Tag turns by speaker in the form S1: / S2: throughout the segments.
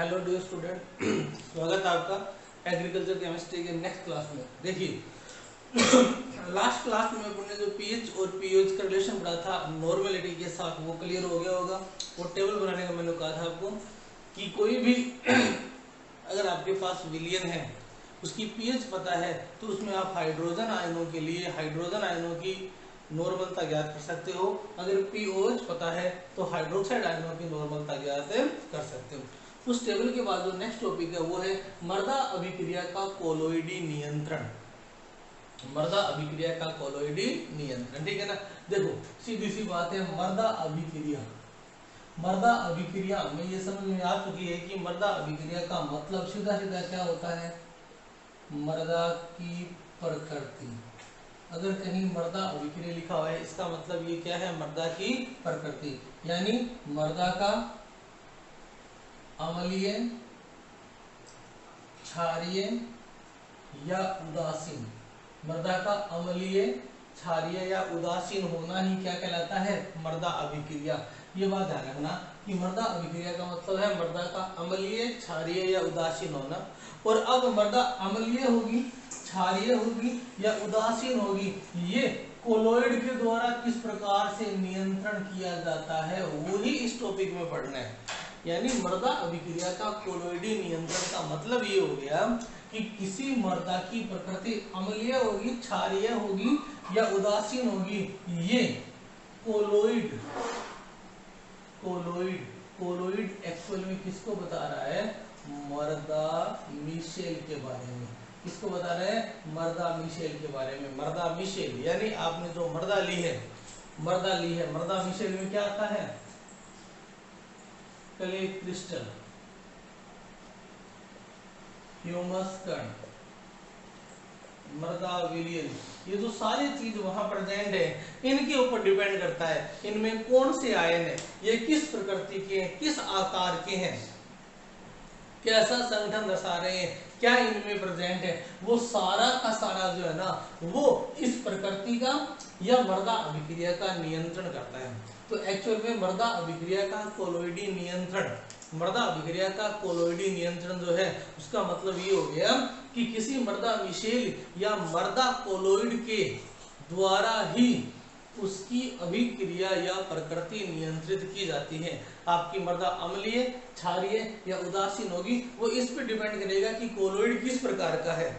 S1: Hello dear student, स्वागत है आपका एग्रीकल्चर केमिस्ट्री के नेक्स्ट क्लास में। देखिए लास्ट क्लास में अपन ने जो पीएच और पीओएच का रिलेशन पढ़ा था नॉर्मेलिटी के साथ, वो क्लियर हो गया होगा। और टेबल बनाने का मैंने कहा था आपको कि कोई भी अगर आपके पास विलियन है, उसकी पीएच पता है, तो उसमें आप हाइड्रोजन आयनों के लिए हाइड्रोजन आयनों की नॉर्मलता ज्ञात कर सकते हो। अगर पीओएच पता है तो हाइड्रोक्साइड आयनों की नॉर्मलता ज्ञात कर सकते हो। उस टेबल के बाद जो नेक्स्ट टॉपिक है वो है मृदा अभिक्रिया का कोलोइडी नियंत्रण। मृदा अभिक्रिया का कोलोइडी नियंत्रण, ठीक है ना। देखो सीधी सी बात है, मृदा अभिक्रिया में ये समझ में आ चुकी है कि मृदा अभिक्रिया का मतलब सीधा सीधा क्या होता है, मृदा की प्रकृति। अगर कहीं मृदा अभिक्रिया लिखा हुआ है, इसका मतलब ये क्या है, मृदा की प्रकृति, यानी मृदा का अम्लीय, क्षारीय या उदासीन। मृदा का अम्लीय, क्षारीय या उदासीन होना ही क्या कहलाता है, मृदा अभिक्रिया। ये बात ध्यान रखना कि मृदा अभिक्रिया का मतलब है मृदा का अम्लीय, क्षारीय या उदासीन होना। और अब मृदा अम्लीय होगी, क्षारीय होगी या उदासीन होगी, ये कोलोइड के द्वारा किस प्रकार से नियंत्रण किया जाता है, वही इस टॉपिक में पढ़ना है। यानी मृदा अभिक्रिया का कोलोइडी नियंत्रण का मतलब ये हो गया कि किसी मृदा की प्रकृति अम्लीय होगी, क्षारीय होगी या उदासीन होगी, ये कोलोइड कोलोइड कोलोइड एक्चुअल में किसको बता रहा है, मृदा मिशेल के बारे में। किसको बता रहा है, मृदा मिशेल के बारे में। मृदा मिशेल यानी आपने जो मृदा ली है, मृदा मिशेल में क्या आता है, क्ले क्रिस्टल, ह्यूमस कण, मृदा विलियन, ये जो सारी चीज वहां प्रेजेंट है, इनके ऊपर डिपेंड करता है इनमें कौन से आयन है, ये किस प्रकृति के हैं, किस आकार के हैं, कैसा संगठन दर्शा रहे हैं, क्या इनमें प्रेजेंट है, वो सारा का सारा जो है ना, वो इस प्रकृति का या मृदा अभिक्रिया का नियंत्रण करता है। तो एक्चुअल में मृदा अभिक्रिया का कोलोइडी नियंत्रण जो है, उसका मतलब ये हो गया कि किसी मृदा मिशेल या मृदा कोलोइड के द्वारा ही उसकी अभिक्रिया या प्रकृति नियंत्रित की जाती है। आपकी मृदा अम्लीय, क्षारीय या उदासीन होगी, वो इस पर डिपेंड करेगा कि कोलोइड किस प्रकार का है,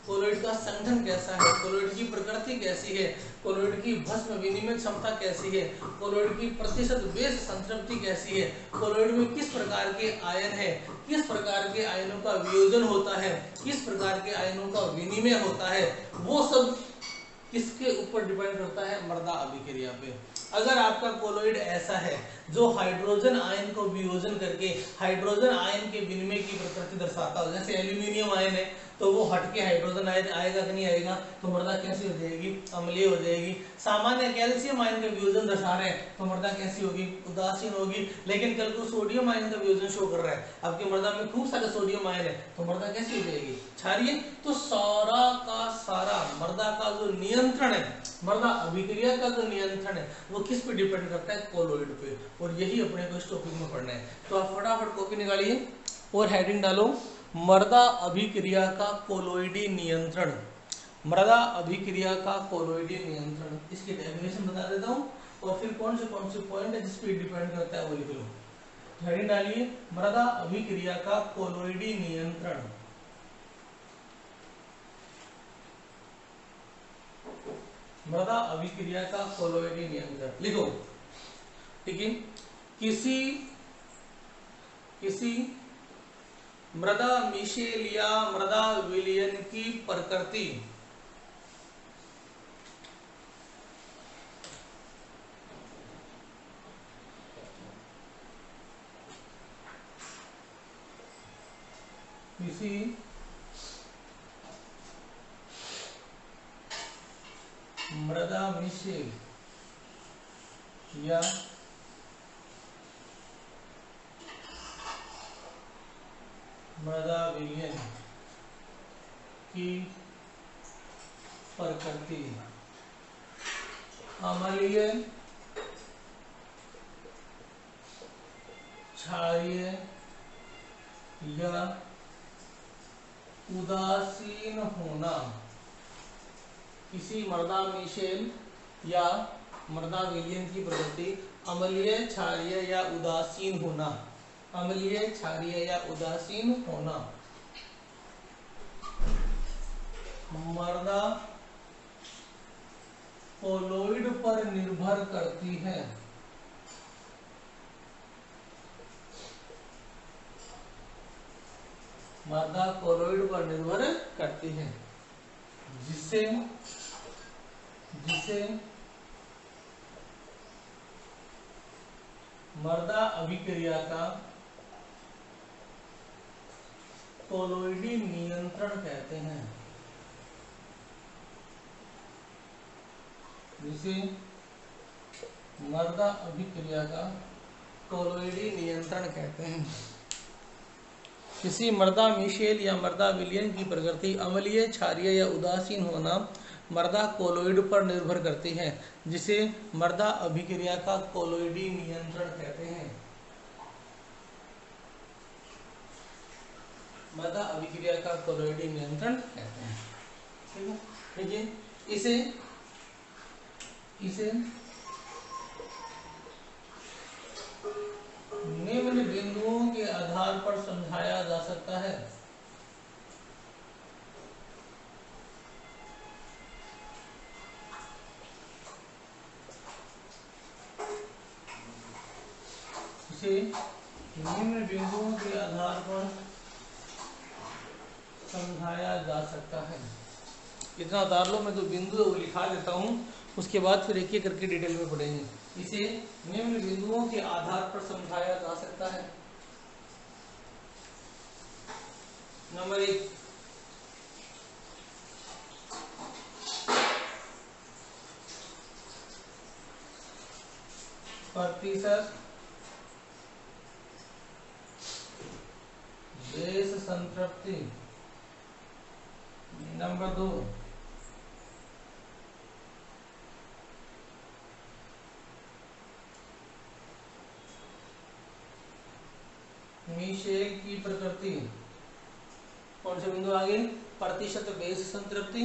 S1: कोलोइड का संगठन कैसा है, कोलोइड की प्रकृति कैसी है, कोलोइड की भस्म विनिमय क्षमता कैसी है, कोलोइड की प्रतिशत बेस संतृप्ति कैसी है, कोलोइड में किस प्रकार के आयन है, किस प्रकार के आयनों का वियोजन होता है, किस प्रकार के आयनों का विनिमय होता है, वो सब किसके ऊपर डिपेंड करता है, मृदा अभिक्रिया पे। अगर आपका कोलोइड ऐसा है जो हाइड्रोजन आयन को वियोजन करके हाइड्रोजन आयन के विनिमय की प्रकृति दर्शाता हो, जैसे एल्यूमिनियम आयन है तो वो हटके हाइड्रोजन आयन आएगा कि नहीं आएगा, तो मृदा कैसी हो जाएगी, अम्लीय हो जाएगी। सामान्य कैल्शियम आयन का वियोजन दर्शा रहे हैं तो मृदा कैसी होगी, उदासीन होगी। लेकिन कल को सोडियम आयन का वियोजन शो कर रहा है, आपकी मृदा में खूब सारे सोडियम आयन है, तो मृदा कैसी हो जाएगी, क्षारीय। तो सारा का सारा मृदा का जो नियंत्रण है, मृदा अभिक्रिया का जो नियंत्रण है, वो किस पे डिपेंड करता है, कोलोइड पे। और यही अपने को इस टॉपिक में पढ़ना है। तो आप फटाफट कॉपी निकालिए और हेडिंग डालो, मृदा अभिक्रिया का कोलोइडी नियंत्रण। मृदा अभिक्रिया का कोलोइडी नियंत्रण, इसकी डेफिनेशन बता देता हूँ और फिर कौन से पॉइंट है जिस पे डिपेंड करता है वो लिख लो। हेडिंग डालिए, मृदा अभिक्रिया का कोलोइडी नियंत्रण। मृदा अभिक्रिया का कोलोइडी नियंत्रण लिखो, ठीक है। किसी मृदा मिशेल या मृदा विलियन की प्रकृति मृदा मिशेल या मृदा विलियन की प्रकृति अम्लीय, क्षारीय या उदासीन होना, किसी मृदा मिशेल या मृदा विलयन की प्रवृत्ति अम्लीय, क्षारीय या उदासीन होना, अम्लीय, क्षारीय या उदासीन होना मृदा कोलोइड पर निर्भर करती है। मृदा कोलोइड पर निर्भर करती है, जिसे मृदा अभिक्रिया का कोलोइडी नियंत्रण कहते हैं, जिसे मृदा अभिक्रिया का कोलोइडी नियंत्रण कहते हैं। किसी मृदा मिशेल या मृदा विलयन की प्रकृति अम्लीय, क्षारीय या उदासीन होना मृदा कोलोइड पर निर्भर करती है, जिसे मृदा अभिक्रिया का कोलोइडी नियंत्रण कहते हैं। मृदा अभिक्रिया का कोलोइडी नियंत्रण कहते हैं। ठीक है, देखिए इसे निम्न बिंदुओं के आधार पर समझाया जा सकता है। इसे निम्न बिंदुओं के आधार पर समझाया जा सकता है। इतना उतार लो, मैं जो बिंदु है वो लिखा देता हूँ, उसके बाद फिर एक एक करके डिटेल में पढ़ेंगे। इसे निम्न बिंदुओं के आधार पर समझाया जा सकता है। नंबर 1, प्रतिशत बेस संतृप्ति। नंबर 2, मिशेल की प्रकृति। कौन से बिंदु आगे? प्रतिशत बेस संतृप्ति,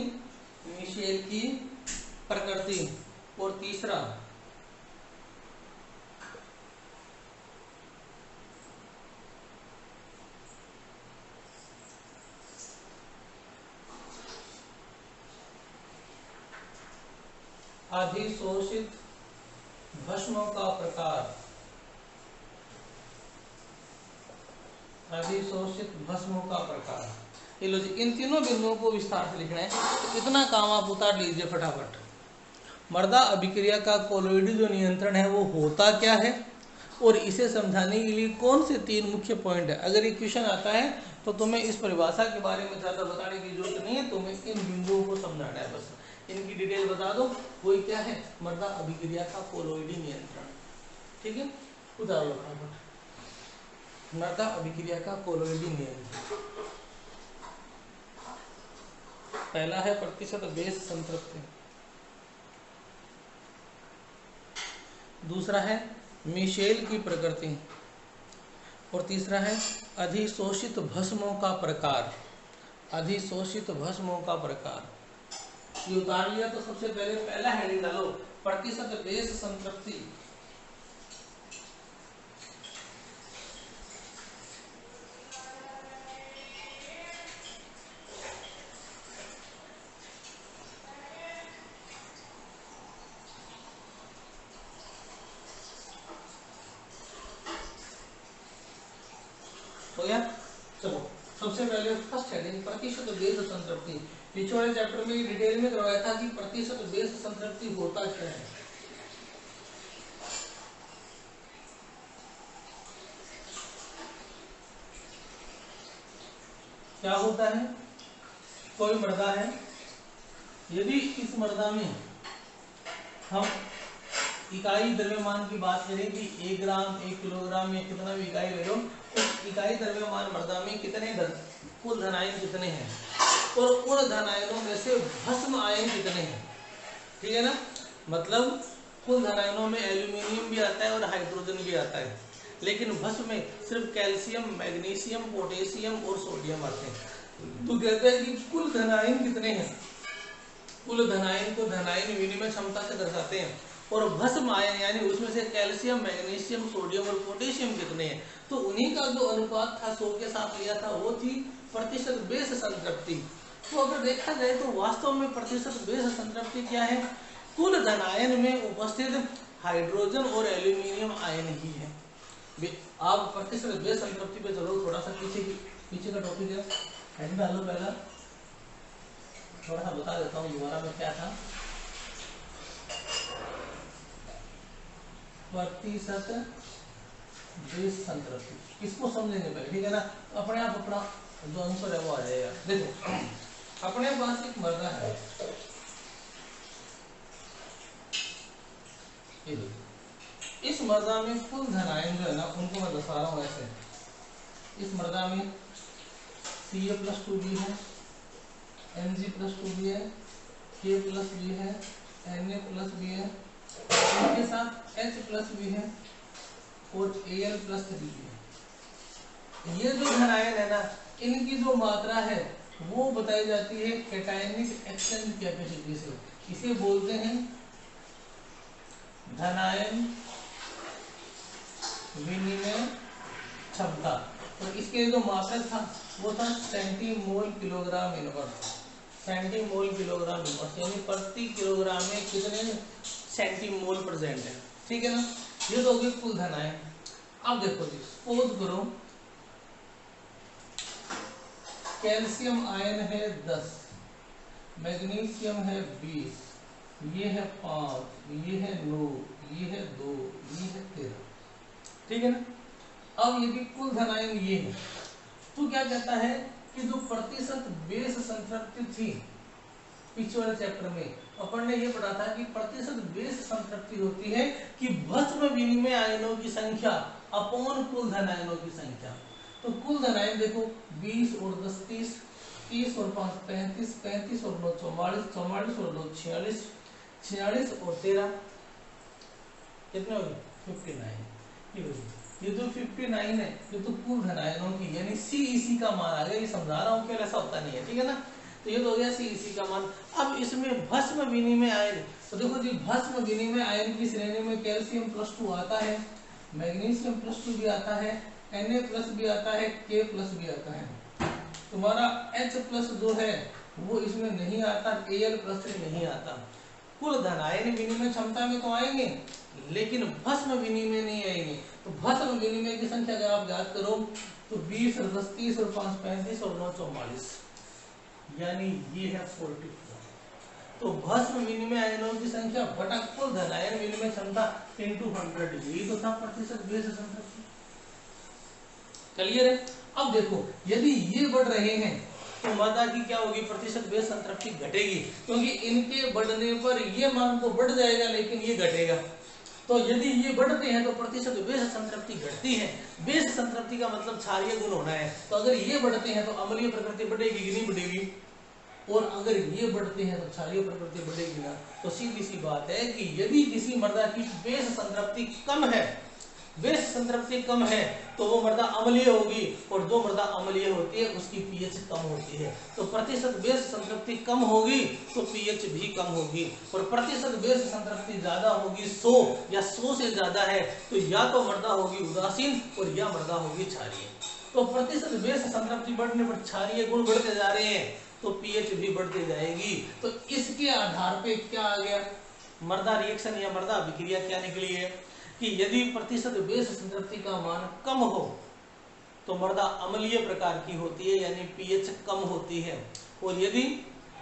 S1: मिशेल की प्रकृति, और तीसरा अधिशोषित भस्मों का प्रकार। अधिशोषित भस्मों का प्रकार। ये लो जी, इन तीनों बिंदुओं को विस्तार से लिखना है, तो इतना काम आप उतार लीजिए फटाफट। मृदा अभिक्रिया का कोलोइडी जो नियंत्रण है वो होता क्या है, और इसे समझाने के लिए कौन से 3 मुख्य पॉइंट है। अगर ये क्वेश्चन आता है तो तुम्हें इस परिभाषा के बारे में ज़्यादा बताने की जरूरत नहीं है, तुम्हें इन बिंदुओं को समझाना है बस। इनकी डिटेल बता दो, वही क्या है, मृदा अभिक्रिया का कोलोइडी नियंत्रण। ठीक है, उतार लो फटाफट। मृदा अभिक्रिया का कोलोइडी नियंत्रण। पहला है प्रतिशत बेस संतृप्ति, दूसरा है मिशेल की प्रकृति, और तीसरा है अधिशोषित भस्मों का प्रकार। अधिशोषित भस्मों का प्रकार ये उतार लिया, तो सबसे पहले पहला हेडिंग डालो, प्रतिशत बेस संतृप्ति। हो गया? चलो सबसे पहले फर्स्ट हेडिंग प्रतिशत बेस संतृप्ति। पिछले चैप्टर में डिटेल में करवाया था कि प्रतिशत बेस संतृप्ति होता क्या है। क्या होता है, कोई मृदा है, यदि इस मृदा में हम इकाई द्रव्यमान की बात करें कि 1 ग्राम 1 किलोग्राम में कितना भी इकाई ले लो, उस इकाई द्रव्यमान मृदा में कितने कुल धन आयन कितने हैं, और उन धन आयनों में से भस्म आयन कितने हैं। ठीक है ना, मतलब कुल धन आयनों में एल्यूमिनियम भी आता है और हाइड्रोजन भी आता है, लेकिन भस्म में सिर्फ कैल्शियम, मैग्नीशियम, पोटेशियम और सोडियम आते हैं। तो कहते हैं कि कुल धनायन कितने हैं, कुल धनायन को धनायन विनिमय क्षमता से दर्शाते हैं, और भस्म आयन यानी उसमें से कैल्शियम, मैग्नीशियम, सोडियम और पोटेशियम कितने हैं, तो उन्हीं का जो अनुपात था 100 के साथ लिया था वो थी प्रतिशत बेस संतृप्ति। तो अगर देखा जाए तो वास्तव में प्रतिशत बेस संतृप्ति क्या है, कुल धनायन में उपस्थित हाइड्रोजन और एल्यूमिनियम आयन ही है। आप प्रतिशत बेस संतृप्ति पे चलो, थोड़ा सा पीछे का टॉपिक है, हेड डालो पहला, थोड़ा सा बता देता हूँ दोबारा में क्या था। प्रतिशत बेस संतृप्ति, इसको समझेंगे पहले, ठीक है ना। अपने आप अपना जो आंसर है वो आ जाएगा। देखो अपने पास एक मर्दा है, इस मर्दा में कुल धनायन जो है ना उनको मैं दर्शा रहा हूँ ऐसे। इस मर्दा में Ca+2b है, Mg+2b है, K+b है, Na+b है, इनके साथ H+b है और Al+3b है। ये जो धनायन है ना इनकी जो मात्रा है वो बताई जाती है कैटायनिक एक्सचेंज कैपेसिटी से। इसे बोलते हैं धनायन विनिमय क्षमता। तो इसके जो मात्रक था वो था सेंटीमोल किलोग्राम इनवर्स, सेंटीमोल किलोग्राम इनवर्स, यानी प्रति किलोग्राम में कितने सेंटीमोल प्रेजेंट है, ठीक है ना। ये तो हो गई कुल धनायन। अब देखो जी, सपोज करो कैल्शियम आयन है 10, मैग्नीशियम है 20, ये है 5, ये है 9, ये है 2, ये है 13, ठीक है ना। अब यदि कुल धनायन ये है तो क्या कहता है कि जो प्रतिशत बेस संतृप्ति थी, पिछले वाले चैप्टर में अपन ने ये पढ़ा था कि प्रतिशत बेस संतृप्ति होती है कि भस्म विनिमय आयनों की संख्या अपॉन कुल धनायनों की संख्या। तो कुल धनायन देखो 20 और 10 30, 30 और 5 35, 35 और 9 44, 44 और 2 46, 46 और 13 कितने हो गए 59। ये जो 59 है ये तो कुल धनायनों की यानी CEC का मान आ गया। ये समझा रहा हूँ कि ऐसा होता नहीं है, ठीक है ना। तो ये तो हो गया CEC का मान। अब इसमें भस्म विनिमय आयन, तो देखो जी भस्म विनिमय आयन की श्रेणी में कैल्शियम+2 आता है, मैग्नीशियम+2 भी आता है, Na+ भी आता है, K+ भी आता है। तुम्हारा H+ जो है वो इसमें नहीं आता, Al+3 नहीं आता। कुल धनायन विनिमय क्षमता में तो आएंगे लेकिन भस्म विनिमय नहीं आएंगे। तो भस्म विनिमय की संख्या अगर आप याद करो तो 20 और 10 30 और 5 35 और 9 44, यानी ये है 44। तो भस्म विनिमय आयनों की संख्या बटा कुल धनायन विनिमय क्षमता × 100, यही तो था प्रतिशत बेस संतृप्ति। क्लियर है। अब देखो यदि ये बढ़ रहे हैं तो मर्दा की क्या होगी, प्रतिशत बेस संतृप्ति घटेगी, क्योंकि इनके बढ़ने पर ये मान तो बढ़ जाएगा लेकिन ये घटेगा। तो यदि ये बढ़ते हैं तो प्रतिशत बेस संतृप्ति घटती है। बेस संतृप्ति का मतलब क्षारीय गुण होना है। तो अगर ये बढ़ते हैं तो अम्लीय प्रकृति बढ़ेगी कि नहीं बढ़ेगी, और अगर ये बढ़ते हैं तो क्षारीय प्रकृति बढ़ेगी ना। तो सीधी सी बात है कि यदि किसी मर्दा की बेस संतृप्ति कम है, बेस संतृप्ति कम है तो वो मर्दा अम्लीय होगी, और जो मर्दा अम्लीय होती है उसकी पीएच कम होती है। तो प्रतिशत बेस संतृप्ति कम होगी तो पीएच भी कम होगी, और प्रतिशत बेस संतृप्ति ज्यादा होगी 100 या 100 से ज्यादा है तो या तो मर्दा होगी उदासीन और या मर्दा होगी क्षारीय। तो प्रतिशत बेस संतृप्ति बढ़ने पर क्षारीय गुण बढ़ते जा रहे हैं तो पीएच भी बढ़ती जाएगी। तो इसके आधार पे क्या आ गया, मर्दा रिएक्शन या मर्दा अभिक्रिया क्या निकली है कि यदि प्रतिशत बेस संतृप्ति का मान कम हो तो मर्दा अम्लीय प्रकार की होती है यानी पीएच कम होती है, और यदि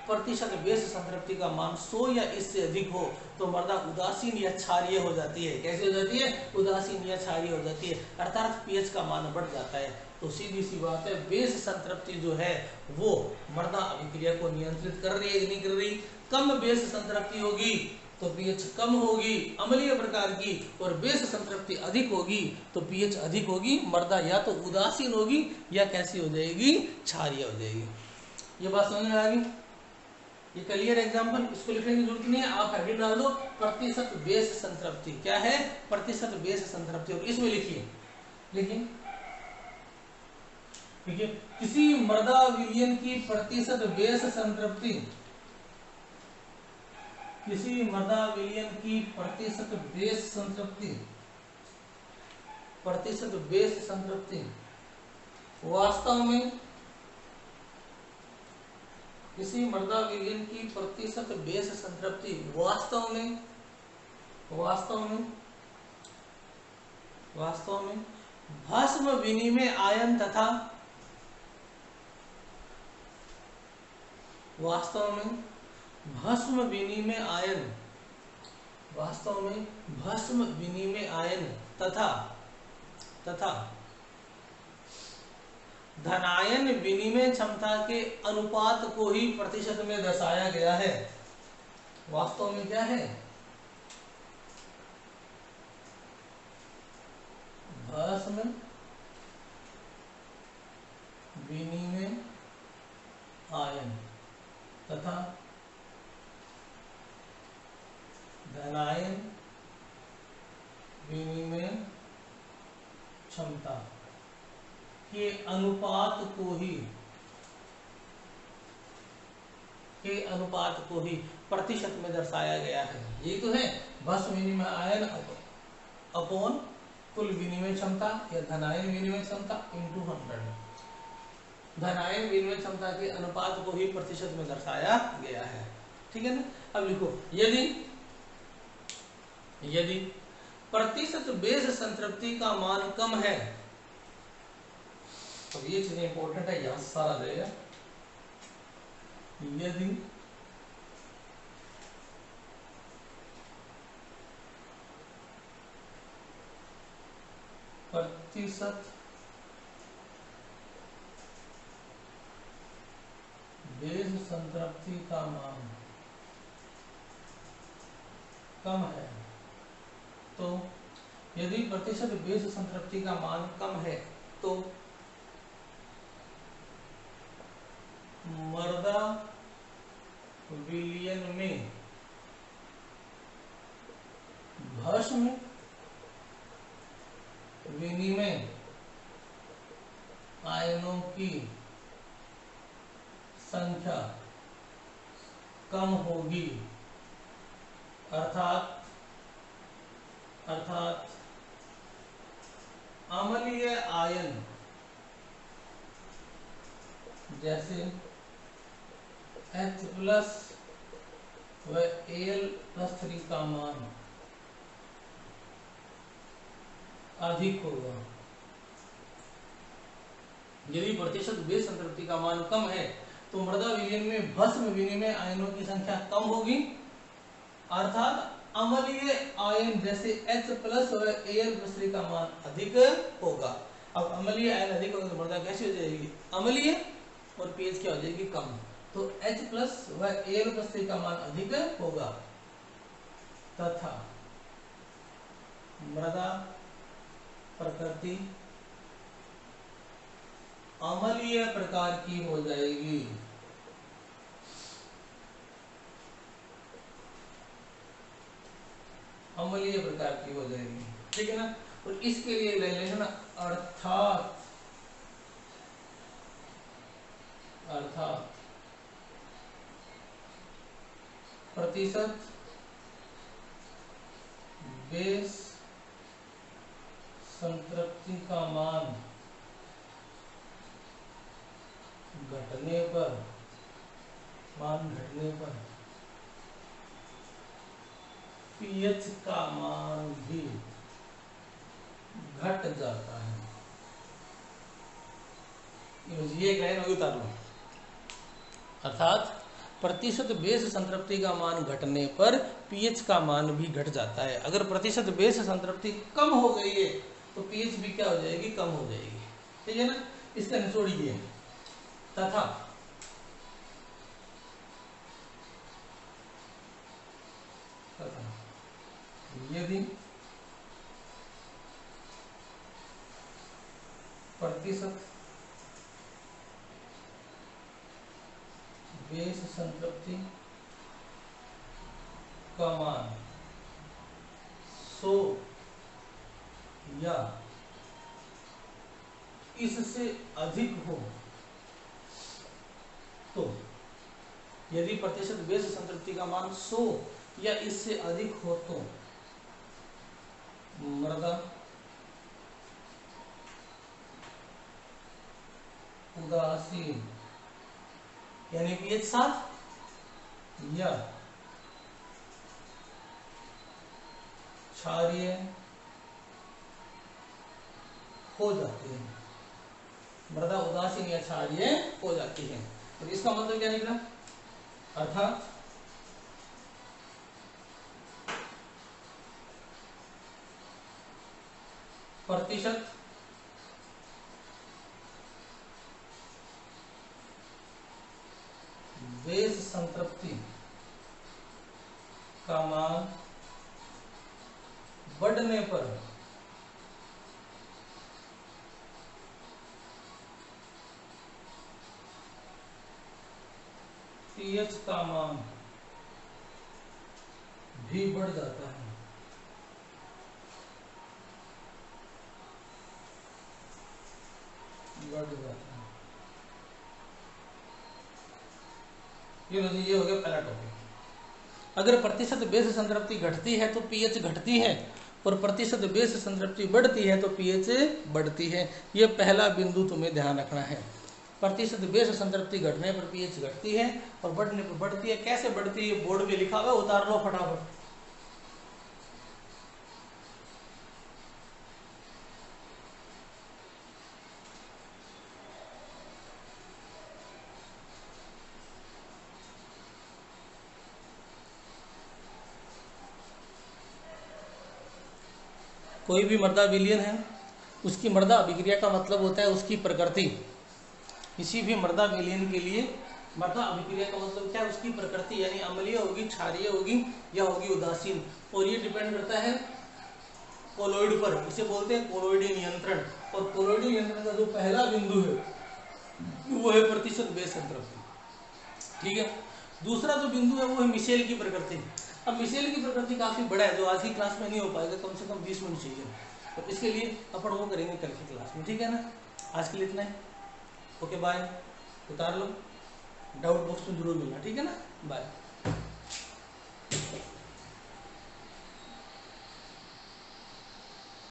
S1: प्रतिशत बेस संतृप्ति का मान 100 या इससे अधिक हो तो मर्दा उदासीन या क्षारीय हो जाती है। कैसे हो जाती है, उदासीन या क्षारीय हो जाती है, अर्थात पीएच का मान बढ़ जाता है। तो सीधी सी बात है बेस संतृप्ति जो है वो मर्दा अभिक्रिया को नियंत्रित कर रही है कि नहीं कर रही। कम बेस संतृप्ति होगी तो पीएच कम होगी अम्लीय प्रकार की, और बेस संतृप्ति अधिक होगी तो पीएच अधिक होगी, मर्दा या तो उदासीन होगी या कैसी हो जाएगी, क्षारीय हो जाएगी। ये बात समझ में आ गई। ये क्लियर एग्जांपल, इसको लिखने की जरूरत नहीं है, आप हेडिंग डाल दो प्रतिशत बेस संतृप्ति। क्या है, प्रतिशत बेस संतृप्ति, और इसमें लिखिए लेकिन देखिए, किसी मृदा विलयन की प्रतिशत बेस संतृप्ति, किसी मृदा विलयन की प्रतिशत बेस संतृप्ति, प्रतिशत बेस संतृप्ति वास्तव में, किसी मृदा विलयन की प्रतिशत बेस संतृप्ति वास्तव में भस्म विनिमय आयन तथा वास्तव में भस्म विनिमय आयन तथा धनायन विनिमय क्षमता के अनुपात को ही प्रतिशत में दर्शाया गया है। वास्तव में क्या है? भस्म विनिमय आयन तथा धनायन विनिमय क्षमता के अनुपात को ही प्रतिशत में दर्शाया गया है। ये तो है भस्म विनिमय आयन अपॉन कुल विनिमय क्षमता या धनायन विनिमय क्षमता इंटू 100। धनायन विनिमय क्षमता के अनुपात को ही प्रतिशत में दर्शाया गया है। ठीक है ना। अब लिखो, यदि प्रतिशत बेस संतृप्ति का मान कम है, तो ये चीजें इंपॉर्टेंट है, यहां सारा रहेगा। यदि प्रतिशत बेस संतृप्ति का मान कम है, तो यदि प्रतिशत बेस संतृप्ति का मान कम है तो मृदा विलयन में भस्म विनिमय आयनों की संख्या कम होगी, अर्थात अम्लीय आयन जैसे H+ व Al+3 का मान अधिक होगा। यदि प्रतिशत बेस संतृप्ति का मान कम है तो मृदा विलयन में भस्म विनिमय आयनों की संख्या कम होगी, अर्थात अम्लीय आयन जैसे H+ व Al+3 का मान अधिक होगा। अब अम्लीय आयन अधिक होगा तो मृदा कैसी हो जाएगी? अम्लीय, और pH क्या हो जाएगी? कम। तो H+ व Al+3 का मान अधिक होगा तथा मृदा प्रकृति अम्लीय प्रकार की हो जाएगी। अम्लीय प्रकार की हो जाएगी। ठीक है ना। और इसके लिए ले लेना ना, अर्थात प्रतिशत बेस संतृप्ति का मान घटने पर pH का मान भी घट जाता है। ये एक लाइन होगी, उतार लो। अर्थात प्रतिशत बेस संतृप्ति का मान घटने पर pH का मान भी घट जाता है। अगर प्रतिशत बेस संतृप्ति कम हो गई है तो pH भी क्या हो जाएगी? कम हो जाएगी। ठीक है ना। इसका निचोड़ ये तथा यदि प्रतिशत बेस संतृप्ति का मान 100 या इससे अधिक हो तो, यदि प्रतिशत बेस संतृप्ति का मान 100 या इससे अधिक हो तो मृदा उदासीन यानी पीएच 7 या क्षारीय हो जाती है। मृदा उदासीन या क्षारीय हो जाती है। तो इसका मतलब क्या निकला, अर्थात प्रतिशत बेस संतृप्ति का मान बढ़ने पर पीएच का मान भी बढ़ जाता है। बढ़ जाता है। ये हो गया पहला टॉपिक। अगर प्रतिशत बेस संतृप्ति घटती है तो पीएच घटती है, और प्रतिशत बेस संतृप्ति बढ़ती है तो पीएच बढ़ती है। ये पहला बिंदु तुम्हें ध्यान रखना है। प्रतिशत बेस संतृप्ति घटने पर पीएच घटती है और बढ़ने पर बढ़ती है। कैसे बढ़ती है बोर्ड पे लिखा हुआ, उतार लो फटाफट। कोई भी मृदा विलयन है, उसकी मृदा अभिक्रिया का मतलब होता है उसकी प्रकृति। किसी भी मृदा विलयन के लिए मृदा अभिक्रिया का मतलब क्या है, उसकी प्रकृति, यानी अम्लीय होगी, क्षारीय होगी या होगी उदासीन। और ये डिपेंड करता है कोलोइड पर, इसे बोलते हैं कोलोइडी नियंत्रण। और कोलोइडी नियंत्रण का जो पहला बिंदु है वो है प्रतिशत बेस संतृप्ति। ठीक है। दूसरा जो बिंदु है वो है मिशेल की प्रकृति। अब मिशेल की प्रकृति काफी बड़ा है, जो आज की क्लास में नहीं हो पाएगा, कम से कम 20 मिनट चाहिए। तो इसके लिए अपन वो करेंगे कल की क्लास में। ठीक है ना। आज के लिए इतना है। Okay bye. उतार लो, डाउट बॉक्स में जरूर मिलना। ठीक है ना। बाय।